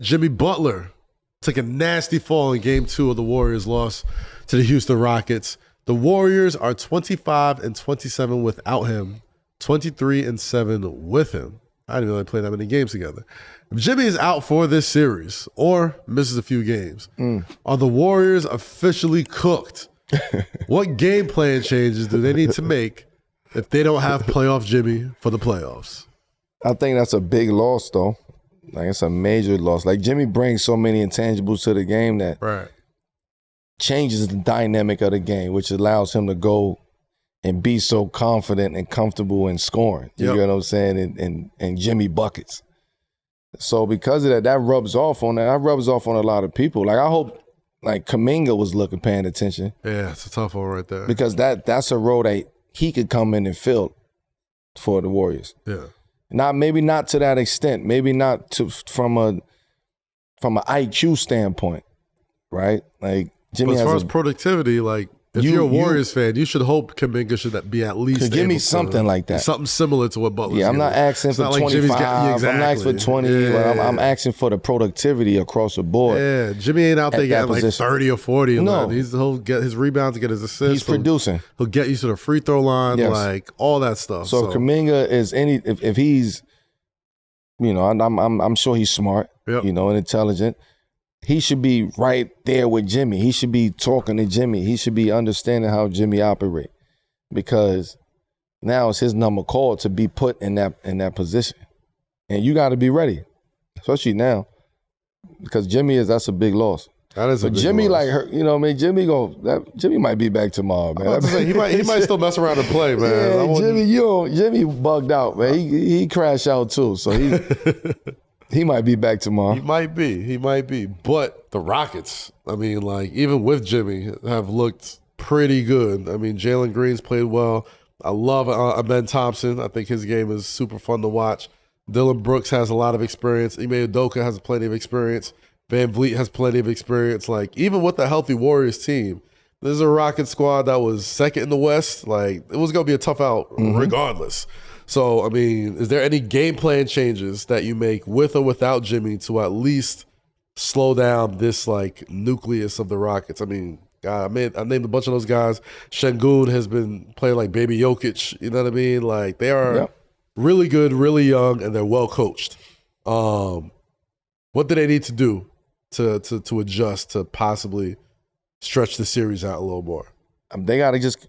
Jimmy Butler took a nasty fall in Game 2 of the Warriors' loss to the Houston Rockets. The Warriors are 25-27 without him, 23-7 with him. I didn't really play that many games together. If Jimmy is out for this series or misses a few games, are the Warriors officially cooked? What game plan changes do they need to make if they don't have playoff Jimmy for the playoffs? I think that's a big loss, though. Like, it's a major loss. Like, Jimmy brings so many intangibles to the game that changes the dynamic of the game, which allows him to go and be so confident and comfortable in scoring. You get what I'm saying? And Jimmy buckets. So because of that, that rubs off on a lot of people. Like, I hope like Kuminga was paying attention. Yeah, it's a tough one right there. Because that's a role that he could come in and fill for the Warriors. Yeah. Maybe not to that extent. Maybe not from an IQ standpoint, right? Like Jimmy but as far as productivity, like if you're a Warriors fan, you should hope Kuminga should be at least give me something like that, something similar to what Butler's I'm not asking for 25. I'm not asking for 20. But I'm asking for the productivity across the board. Yeah, Jimmy ain't out there getting like 30 or 40. No, he'll get his rebounds, get his assists. He's producing. He'll get you to the free throw line, like all that stuff. So Kuminga is if he's, I'm sure he's smart, and intelligent. He should be right there with Jimmy. He should be talking to Jimmy. He should be understanding how Jimmy operates, because now it's his number called to be put in that position, and you got to be ready, especially now, because that's a big loss. That is a big Jimmy loss. Jimmy might be back tomorrow, man. He might still mess around and play, man. Yeah, Jimmy bugged out, man. He crashed out too, so he. He might be back tomorrow. He might be. But the Rockets, even with Jimmy, have looked pretty good. I mean, Jalen Green's played well. I love Ben Thompson. I think his game is super fun to watch. Dylan Brooks has a lot of experience. Ime Udoka has plenty of experience. Van Vliet has plenty of experience. Like, even with a healthy Warriors team, this is a Rockets squad that was second in the West. Like, it was going to be a tough out regardless. So, is there any game plan changes that you make with or without Jimmy to at least slow down this, nucleus of the Rockets? God, I named a bunch of those guys. Şengün has been playing like baby Jokic, you know what I mean? Like, they are really good, really young, and they're well coached. What do they need to do to adjust to possibly stretch the series out a little more? They got to just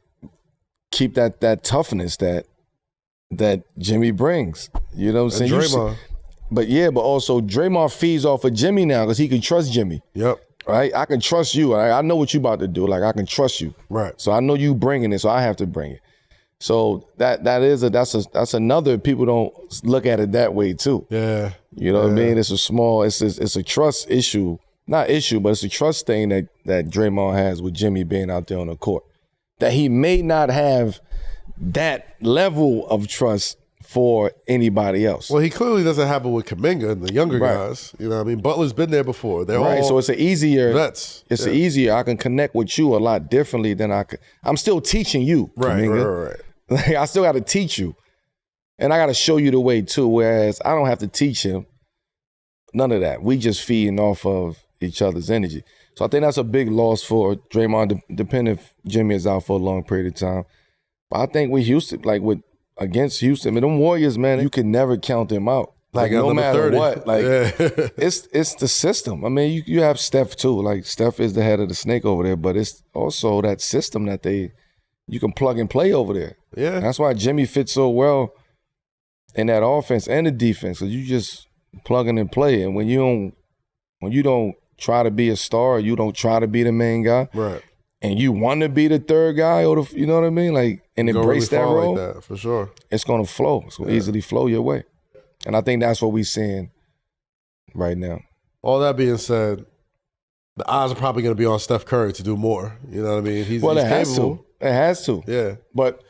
keep that toughness that Jimmy brings. You know what I'm saying? Draymond. But also Draymond feeds off of Jimmy now because he can trust Jimmy. Yep. Right? I can trust you. I know what you about to do. Like, I can trust you. Right. So I know you bringing it, so I have to bring it. So that's another, people don't look at it that way too. Yeah. You know what I mean? It's a trust issue. Not issue, but it's a trust thing that Draymond has with Jimmy being out there on the court. That he may not have that level of trust for anybody else. Well, he clearly doesn't have it with Kuminga and the younger guys. You know what I mean? Butler's been there before. They're all so it's an easier vets. It's an easier. I can connect with you a lot differently than I could. I'm still teaching you, Kuminga. Right. Like, I still got to teach you. And I got to show you the way too, whereas I don't have to teach him. None of that. We just feeding off of each other's energy. So I think that's a big loss for Draymond, depending if Jimmy is out for a long period of time. But I think with Houston, against Houston, them Warriors, man, you can never count them out. Like, no matter 30. what. Like, it's the system. You have Steph too. Like, Steph is the head of the snake over there, but it's also that system that you can plug and play over there. Yeah. That's why Jimmy fits so well in that offense and the defense, because you just plugging and play. And when you don't try to be a star, you don't try to be the main guy. Right. And you want to be the third guy, or you know what I mean? Like, and embrace that role. Like that, for sure. It's going to flow. It's going to easily flow your way. And I think that's what we're seeing right now. All that being said, the odds are probably going to be on Steph Curry to do more. You know what I mean? He's capable. It has to. Yeah. But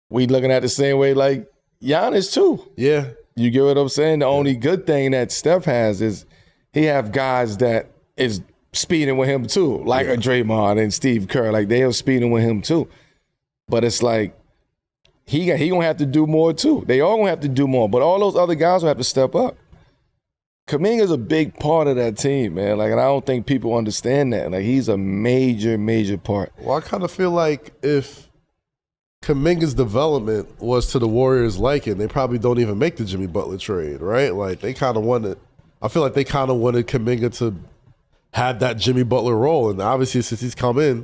we looking at the same way like Giannis too. Yeah. You get what I'm saying? The only good thing that Steph has is he have guys that is speeding with him too, like a Draymond and Steve Kerr. Like, they are speeding with him too. But it's like he gonna have to do more too. They all gonna have to do more. But all those other guys will have to step up. Kuminga's a big part of that team, man. Like, and I don't think people understand that. Like, he's a major, major part. Well, I kind of feel like if Kuminga's development was to the Warriors' liking, they probably don't even make the Jimmy Butler trade, right? Like, they kind of wanted. I feel like they kind of wanted Kuminga to have that Jimmy Butler role, and obviously since he's come in,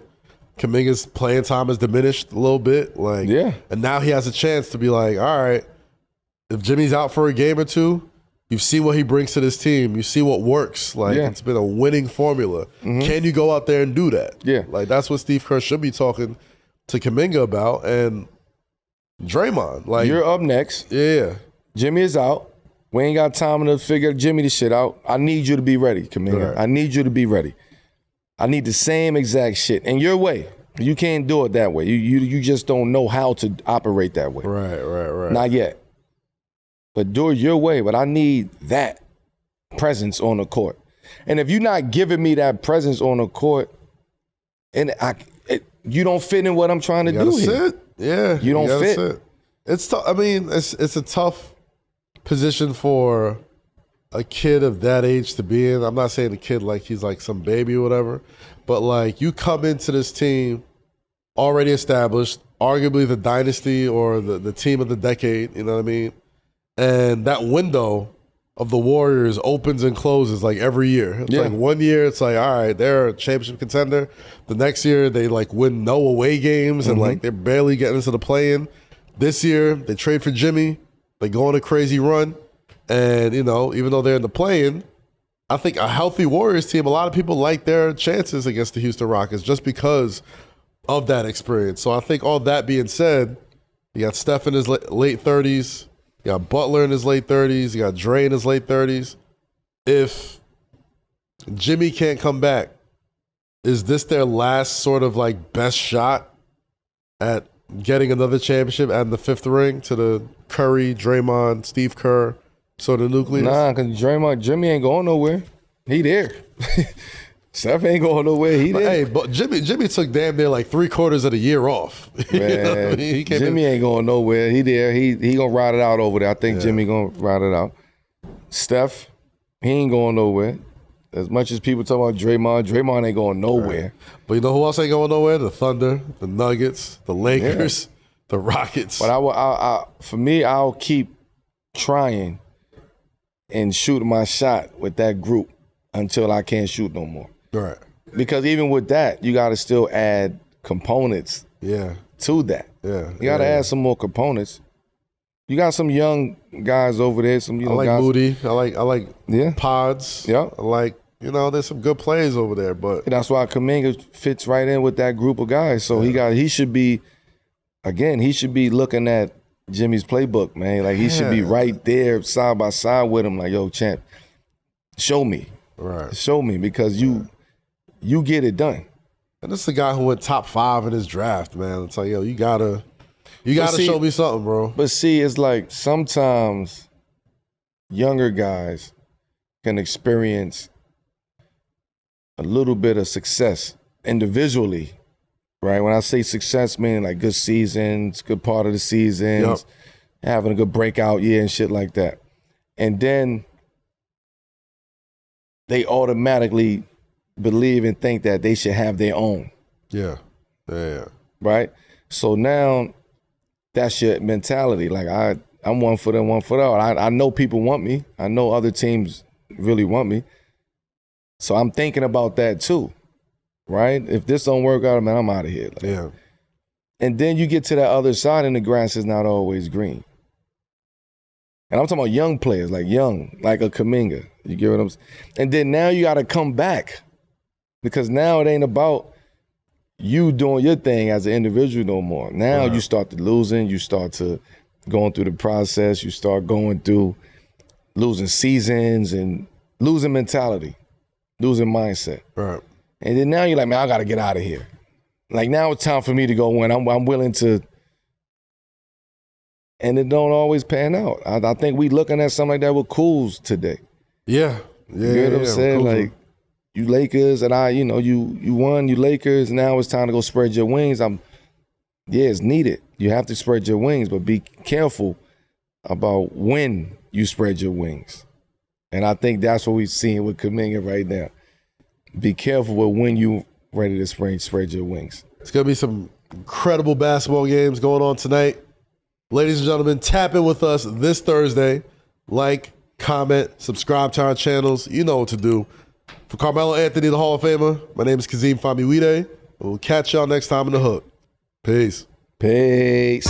Kuminga's playing time has diminished a little bit. Like, and now he has a chance to be like, all right, if Jimmy's out for a game or two. You see what he brings to this team. You see what works. Like, it's been a winning formula. Can you go out there and do that? Yeah. Like, that's what Steve Kerr should be talking to Kuminga about. And Draymond. Like, you're up next. Yeah. Jimmy is out. We ain't got time to figure Jimmy this shit out. I need you to be ready, Kuminga. Right. I need you to be ready. I need the same exact shit. And your way. You can't do it that way. You just don't know how to operate that way. Right. Not yet. But do it your way. But I need that presence on the court. And if you're not giving me that presence on the court, and you don't fit in what I'm trying to do here. Sit. Yeah. You don't fit. Sit. It's tough. I mean, it's a tough position for a kid of that age to be in. I'm not saying a kid like he's like some baby or whatever, but like you come into this team already established, arguably the dynasty or the team of the decade, you know what I mean? And that window of the Warriors opens and closes like every year. It's like 1 year, it's like, all right, they're a championship contender. The next year, they like win no away games and like they're barely getting into the play-in. This year, they trade for Jimmy. They go on a crazy run. And, you know, even though they're in the play-in, I think a healthy Warriors team, a lot of people like their chances against the Houston Rockets just because of that experience. So I think all that being said, you got Steph in his late 30s. You got Butler in his late 30s. You got Dre in his late 30s. If Jimmy can't come back, is this their last sort of like best shot at getting another championship and the fifth ring to the Curry, Draymond, Steve Kerr sort of nucleus? Nah, because Jimmy ain't going nowhere. He there. Steph ain't going nowhere. He there. Hey, but Jimmy took damn near like 3/4 of the year off. Man, I mean? Jimmy ain't going nowhere. He there. He gonna ride it out over there. I think Jimmy gonna ride it out. Steph, he ain't going nowhere. As much as people talk about Draymond ain't going nowhere. Right. But you know who else ain't going nowhere? The Thunder, the Nuggets, the Lakers, the Rockets. But I'll keep trying and shooting my shot with that group until I can't shoot no more. Right. Because even with that, you got to still add components to that. Yeah. You got to add some more components. You got some young guys over there. Some I like guys. Moody. I like Pods. Yeah. I like, there's some good plays over there. But that's why Kuminga fits right in with that group of guys. So he should be looking at Jimmy's playbook, man. Like he should be right there side by side with him. Like, yo, champ, show me. Right. Show me because you get it done. And this is the guy who went top 5 in his draft, man. It's like, yo, you gotta show me something, bro. But see, it's like sometimes younger guys can experience a little bit of success individually, right? When I say success, meaning like good seasons, good part of the seasons, having a good breakout year and shit like that. And then they automatically believe and think that they should have their own. Yeah. Right? So now that's your mentality. Like I'm 1 foot in, 1 foot out. I know people want me. I know other teams really want me. So I'm thinking about that too. Right? If this don't work out, man, I'm out of here. Like, and then you get to that other side and the grass is not always green. And I'm talking about young players, like a Kuminga. You get what I'm saying? And then now you got to come back because now it ain't about you doing your thing as an individual no more. Now you start to losing. You start to going through the process. You start going through losing seasons and losing mentality, losing mindset. Right. And then now you're like, man, I got to get out of here. Like now it's time for me to go win. I'm willing to. And it don't always pan out. I think we looking at something like that with Cools today. Yeah. You know what I'm saying? Like, you Lakers and you won, you Lakers, now it's time to go spread your wings. It's needed. You have to spread your wings, but be careful about when you spread your wings. And I think that's what we're seeing with Kuminga right now. Be careful with when you ready to spread your wings. It's going to be some incredible basketball games going on tonight. Ladies and gentlemen, tap in with us this Thursday. Like, comment, subscribe to our channels. You know what to do. For Carmelo Anthony, the Hall of Famer, my name is Kazim Famiwide. We'll catch y'all next time in the hook. Peace. Peace.